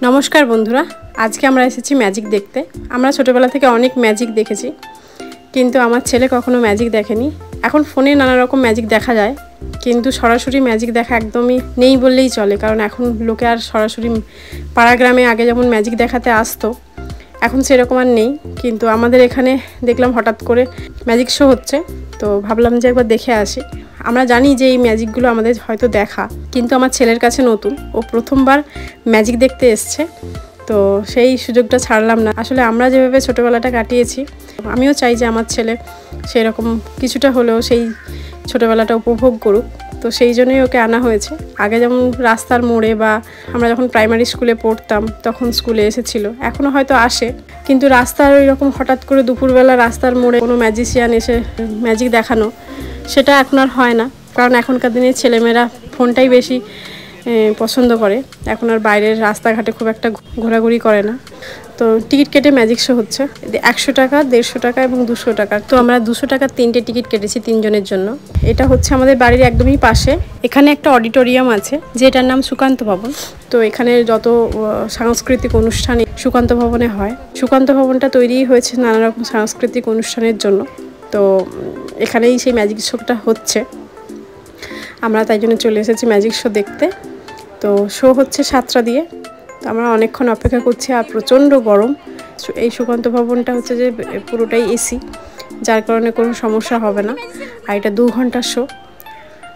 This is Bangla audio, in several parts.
নমস্কার বন্ধুরা, আজকে আমরা এসেছি ম্যাজিক দেখতে। আমরা ছোটোবেলা থেকে অনেক ম্যাজিক দেখেছি, কিন্তু আমার ছেলে কখনো ম্যাজিক দেখেনি। এখন ফোনে নানা রকম ম্যাজিক দেখা যায়, কিন্তু সরাসরি ম্যাজিক দেখা একদমই নেই বললেই চলে। কারণ এখন লোকে আর সরাসরি পাড়া গ্রামে আগে যেমন ম্যাজিক দেখাতে আসতো, এখন সেরকম আর নেই। কিন্তু আমাদের এখানে দেখলাম হঠাৎ করে ম্যাজিক শো হচ্ছে, তো ভাবলাম যে একবার দেখে আসি। আমরা জানি যে এই ম্যাজিকগুলো আমাদের হয়তো দেখা, কিন্তু আমার ছেলের কাছে নতুন, ও প্রথমবার ম্যাজিক দেখতে এসছে, তো সেই সুযোগটা ছাড়লাম না। আসলে আমরা যেভাবে ছোটোবেলাটা কাটিয়েছি, আমিও চাই যে আমার ছেলে সেই রকম কিছুটা হলেও সেই ছোটোবেলাটা উপভোগ করুক। তো সেই জন্যই ওকে আনা হয়েছে। আগে যেমন রাস্তার মোড়ে বা আমরা যখন প্রাইমারি স্কুলে পড়তাম তখন স্কুলে এসেছিল, এখনও হয়তো আসে, কিন্তু রাস্তার ওই রকম হঠাৎ করে দুপুরবেলা রাস্তার মোড়ে কোনো ম্যাজিশিয়ান এসে ম্যাজিক দেখানো, সেটা এখন আর হয় না। কারণ এখনকার দিনে ছেলেমেয়েরা ফোনটাই বেশি পছন্দ করে, এখন আর বাইরের রাস্তাঘাটে খুব একটা ঘোরাঘুরি করে না। তো টিকিট কেটে ম্যাজিক শো হচ্ছে 100 টাকা, 150 টাকা এবং 200 টাকা। তো আমরা 200 টাকার 3টে টিকিট কেটেছি 3 জনের জন্য। এটা হচ্ছে আমাদের বাড়ির একদমই পাশে। এখানে একটা অডিটোরিয়াম আছে যেটার নাম সুকান্ত ভবন। তো এখানে যত সাংস্কৃতিক অনুষ্ঠান সুকান্ত ভবনে হয়। সুকান্ত ভবনটা তৈরি হয়েছে নানা রকম সাংস্কৃতিক অনুষ্ঠানের জন্য। তো এখানেই সেই ম্যাজিক শোটা হচ্ছে। আমরা তাই জন্য চলে এসেছি ম্যাজিক শো দেখতে। তো শো হচ্ছে 7টা দিয়ে। তো আমরা অনেকক্ষণ অপেক্ষা করছি, আর প্রচণ্ড গরম। এই সুকান্ত ভবনটা হচ্ছে যে পুরোটাই এসি, যার কারণে কোনো সমস্যা হবে না। আর এটা 2 ঘন্টার শো।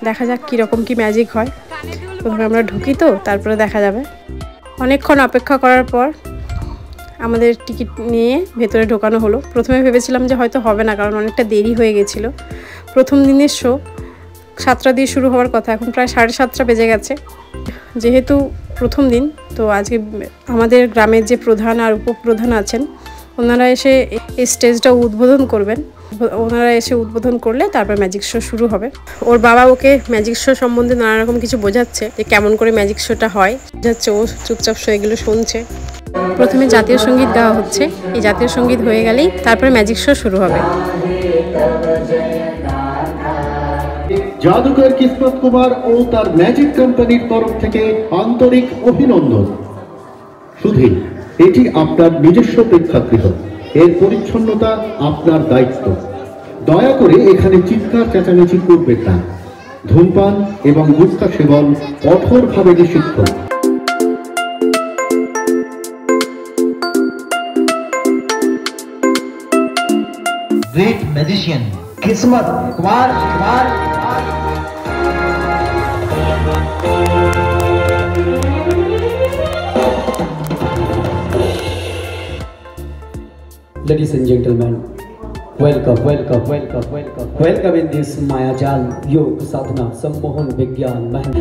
দেখা যাক কীরকম কী ম্যাজিক হয়। প্রথমে আমরা ঢুকি, তো তারপরে দেখা যাবে। অনেকক্ষণ অপেক্ষা করার পর আমাদের টিকিট নিয়ে ভেতরে ঢোকানো হলো। প্রথমে ভেবেছিলাম যে হয়তো হবে না, কারণ অনেকটা দেরি হয়ে গেছিলো। প্রথম দিনের শো 7টা দিয়ে শুরু হওয়ার কথা, এখন প্রায় 7:30 বেজে গেছে। যেহেতু প্রথম দিন, তো আজকে আমাদের গ্রামের যে প্রধান আর উপপ্রধান আছেন, ওনারা এসে এই স্টেজটা উদ্বোধন করবেন। ওনারা এসে উদ্বোধন করলে তারপর ম্যাজিক শো শুরু হবে। ওর বাবা ওকে ম্যাজিক শো সম্বন্ধে নানা রকম কিছু বোঝাচ্ছে, যে কেমন করে ম্যাজিক শোটা হয় বোঝাচ্ছে। ও চুপচাপ এগুলো শুনছে। প্রথমে জাতীয় সঙ্গীত গাওয়া হচ্ছে। এই জাতীয় সঙ্গীত হয়ে গেলেই তারপরে ম্যাজিক শো শুরু হবে। জাদুকর কিসমত কুমার ও তার ম্যাজিক কোম্পানির তরফ থেকে আন্তরিক অভিনন্দন। শুধু এটি আপনার নিজস্ব প্রেক্ষাগৃহ, এর পরিচ্ছন্নতা আপনার দায়িত্ব। দয়া করে এখানে চিৎকার চেঁচামেচি করবেন না। ধূমপান এবং গুটখা সেবন কঠোরভাবে নিষিদ্ধ। Great magician किस्मत Kumar Ladies and gentlemen, welcome in this Mayajal Yoga Sadhana Sammohan Vigyan Mahan.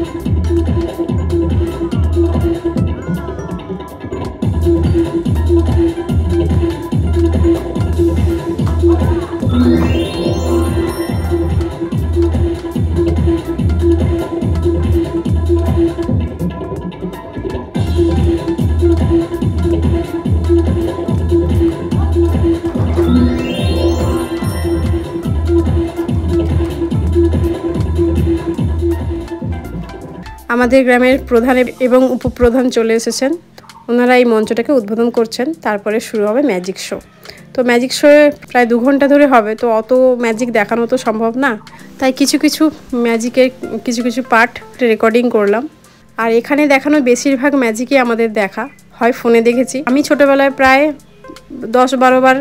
আমাদের গ্রামের প্রধান এবং উপপ্রধান চলে এসেছেন। ওনারা এই মঞ্চটাকে উদ্বোধন করছেন, তারপরে শুরু হবে ম্যাজিক শো। তো ম্যাজিক শোয়ে প্রায় 2 ঘন্টা ধরে হবে। তো অত ম্যাজিক দেখানো তো সম্ভব না, তাই কিছু ম্যাজিকের কিছু পার্ট রেকর্ডিং করলাম। আর এখানে দেখানো বেশিরভাগ ম্যাজিকই আমাদের দেখা হয় ফোনে দেখেছি। আমি ছোটোবেলায় প্রায় 10-12 বার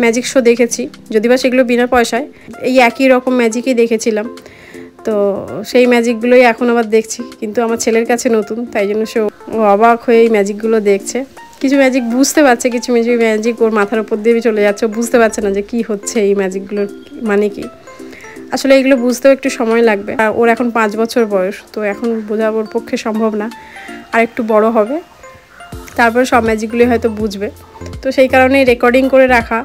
ম্যাজিক শো দেখেছি, যদি বা সেগুলো বিনা পয়সায়। এই একই রকম ম্যাজিকই দেখেছিলাম। তো সেই ম্যাজিকগুলোই এখন আবার দেখছি, কিন্তু আমার ছেলের কাছে নতুন, তাই জন্য সে অবাক হয়ে এই ম্যাজিকগুলো দেখছে। কিছু ম্যাজিক বুঝতে পারছে, কিছু ম্যাজিক ওর মাথার উপর দিয়ে চলে যাচ্ছে। ও বুঝতে পারছে না যে কি হচ্ছে, এই ম্যাজিকগুলোর মানে কি। আসলে এগুলো বুঝতেও একটু সময় লাগবে। আর ওর এখন 5 বছর বয়স, তো এখন বোঝা ওর পক্ষে সম্ভব না। আর একটু বড় হবে, তারপরে সব ম্যাজিকগুলি হয়তো বুঝবে। তো সেই কারণে রেকর্ডিং করে রাখা,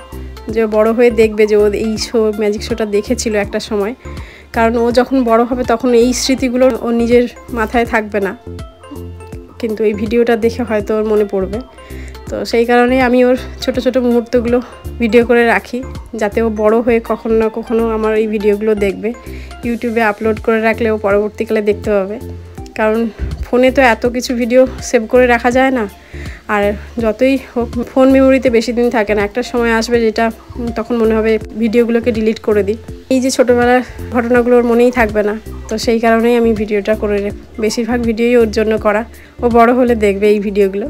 যে বড় হয়ে দেখবে যে ও এই ম্যাজিক শোটা দেখেছিল একটা সময়। কারণ ও যখন বড় হবে তখন এই স্মৃতিগুলো ওর নিজের মাথায় থাকবে না, কিন্তু এই ভিডিওটা দেখে হয়তো ওর মনে পড়বে। তো সেই কারণেই আমি ওর ছোট ছোট মুহূর্তগুলো ভিডিও করে রাখি, যাতে ও বড় হয়ে কখনো না কখনো আমার এই ভিডিওগুলো দেখবে। ইউটিউবে আপলোড করে রাখলে ও পরবর্তীকালে দেখতে পাবে, কারণ ফোনে তো এত কিছু ভিডিও সেভ করে রাখা যায় না। আর যতই হোক ফোন মেমোরিতে বেশি দিন থাকে না, একটা সময় আসবে যেটা তখন মনে হবে ভিডিওগুলোকে ডিলিট করে দিই। এই যে ছোটোবেলার ঘটনাগুলোর মনেই থাকবে না, তো সেই কারণেই আমি ভিডিওটা করে বেশিরভাগ ভিডিওই ওর জন্য করা। ও বড় হলে দেখবে এই ভিডিওগুলো।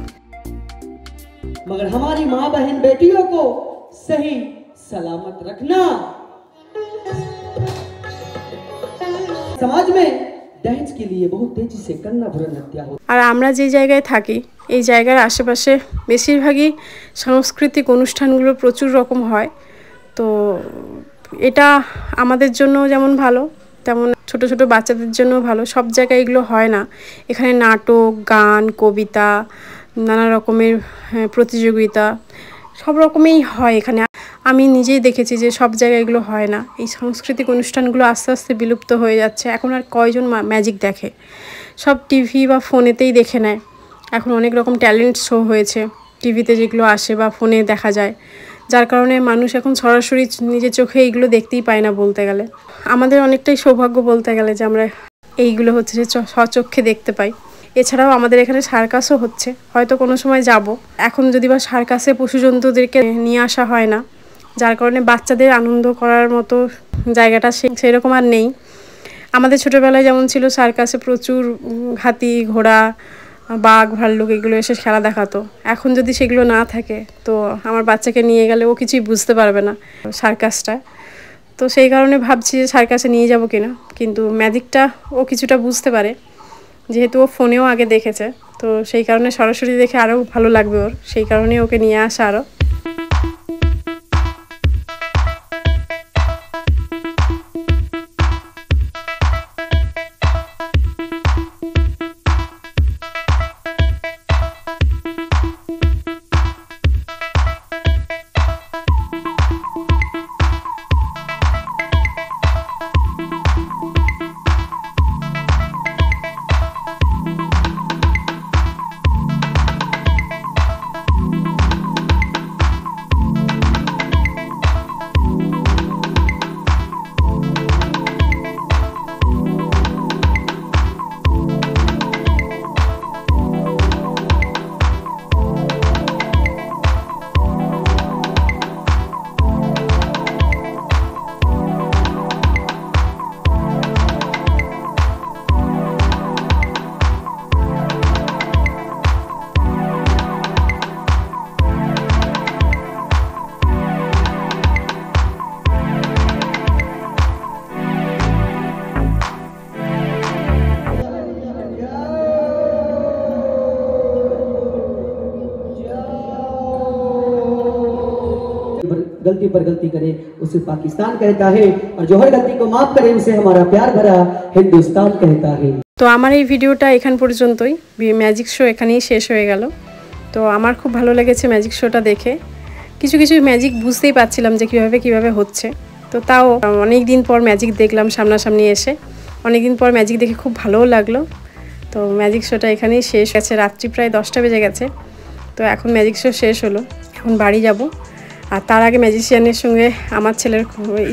मगर हमारी माँ बहन बेटियों को सही सलामत रखना। समाज में दहेज के लिए बहुत तेजी से कन्या भ्रूण हत्या होती है। আর আমরা যে জায়গায় থাকি এই জায়গার আশেপাশে বেশিরভাগই সাংস্কৃতিক অনুষ্ঠানগুলো প্রচুর রকম হয়। তো এটা আমাদের জন্য যেমন ভালো, তেমন ছোট ছোট বাচ্চাদের জন্য ভালো। সব জায়গায় এগুলো হয় না। এখানে নাটক, গান, কবিতা, নানা রকমের প্রতিযোগিতা সব রকমেই হয় এখানে। আমি নিজেই দেখেছি যে সব জায়গায় এগুলো হয় না। এই সাংস্কৃতিক অনুষ্ঠানগুলো আস্তে আস্তে বিলুপ্ত হয়ে যাচ্ছে। এখন আর কয়জন ম্যাজিক দেখে, সব টিভি বা ফোনেতেই দেখে নেয়। এখন অনেক রকম ট্যালেন্ট শো হয়েছে টিভিতে, যেগুলো আসে বা ফোনে দেখা যায়, যার কারণে মানুষ এখন সরাসরি নিজের চোখে এইগুলো দেখতেই পায় না বলতে গেলে। আমাদের অনেকটাই সৌভাগ্য বলতে গেলে যে আমরা এইগুলো হচ্ছে যে স্বচক্ষে দেখতে পাই। এছাড়াও আমাদের এখানে সার্কাসও হচ্ছে, হয়তো কোনো সময় যাব। এখন যদি বা সার্কাসে পশু জন্তুদেরকে নিয়ে আসা হয় না, যার কারণে বাচ্চাদের আনন্দ করার মতো জায়গাটা সেরকম আর নেই। আমাদের ছোটোবেলায় যেমন ছিল, সার্কাসে প্রচুর হাতি, ঘোড়া, বাঘ, ভাল্লুক এগুলো এসে খেলা দেখাতো। এখন যদি সেগুলো না থাকে, তো আমার বাচ্চাকে নিয়ে গেলে ও কিছুই বুঝতে পারবে না সার্কাসটা। তো সেই কারণে ভাবছি যে সার্কাসে নিয়ে যাব কিনা। কিন্তু ম্যাজিকটা ও কিছুটা বুঝতে পারে, যেহেতু ও ফোনেও আগে দেখেছে। তো সেই কারণে সরাসরি দেখে আরও ভালো লাগবে ওর, সেই কারণে ওকে নিয়ে আসা আরও। गलती पर गलती करे उसे पाकिस्तान कहता है, और जो हर गलती को माफ करे उसे हमारा प्यार भरा हिंदुस्तान कहता है। তো আমার এই ভিডিওটা এখান পর্যন্তই। ম্যাজিক শো এখানেই শেষ হয়ে গেল। তো আমার খুব ভালো লেগেছে ম্যাজিক শোটা দেখে। কিছু কিছু ম্যাজিক বুঝতেই পারছিলাম যে কীভাবে হচ্ছে। তো তাও অনেক দিন পর ম্যাজিক দেখলাম সামনাসামনি এসে। অনেক দিন পর ম্যাজিক দেখে খুব ভালোও লাগলো। তো ম্যাজিক শোটা এখানেই শেষ হয়েছে। রাত্রি প্রায় 10টা বেজে গেছে। তো এখন ম্যাজিক শো শেষ হলো, এখন বাড়ি যাব। আর তার আগে ম্যাজিশিয়ানের সঙ্গে আমার ছেলের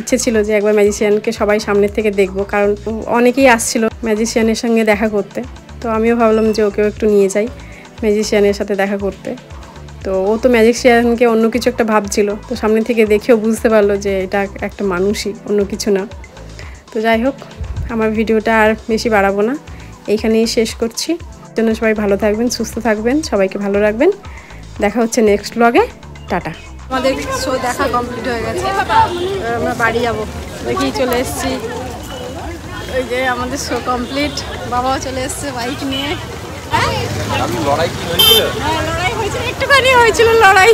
ইচ্ছে ছিল যে একবার ম্যাজিশিয়ানকে সবাই সামনের থেকে দেখব, কারণ অনেকেই আসছিল ম্যাজিশিয়ানের সঙ্গে দেখা করতে। তো আমিও ভাবলাম যে ওকেও একটু নিয়ে যাই ম্যাজিশিয়ানের সাথে দেখা করতে। তো ও তো ম্যাজিশিয়ানকে অন্য কিছু একটা ভাবছিল, তো সামনে থেকে দেখেও বুঝতে পারলো যে এটা একটা মানুষই, অন্য কিছু না। তো যাই হোক, আমার ভিডিওটা আর বেশি বাড়াবো না, এইখানেই শেষ করছি। জন্য সবাই ভালো থাকবেন, সুস্থ থাকবেন, সবাইকে ভালো রাখবেন। দেখা হচ্ছে নেক্সট ব্লগে। টাটা। আমাদের শো দেখা কমপ্লিট হয়ে গেছে, আমরা বাড়ি যাব। দেখেই চলে এসেছি, ওই যে আমাদের শো কমপ্লিট। বাবাও চলে এসছে বাইক নিয়ে। লড়াই হয়েছিল, একটুখানি হয়েছিল লড়াই।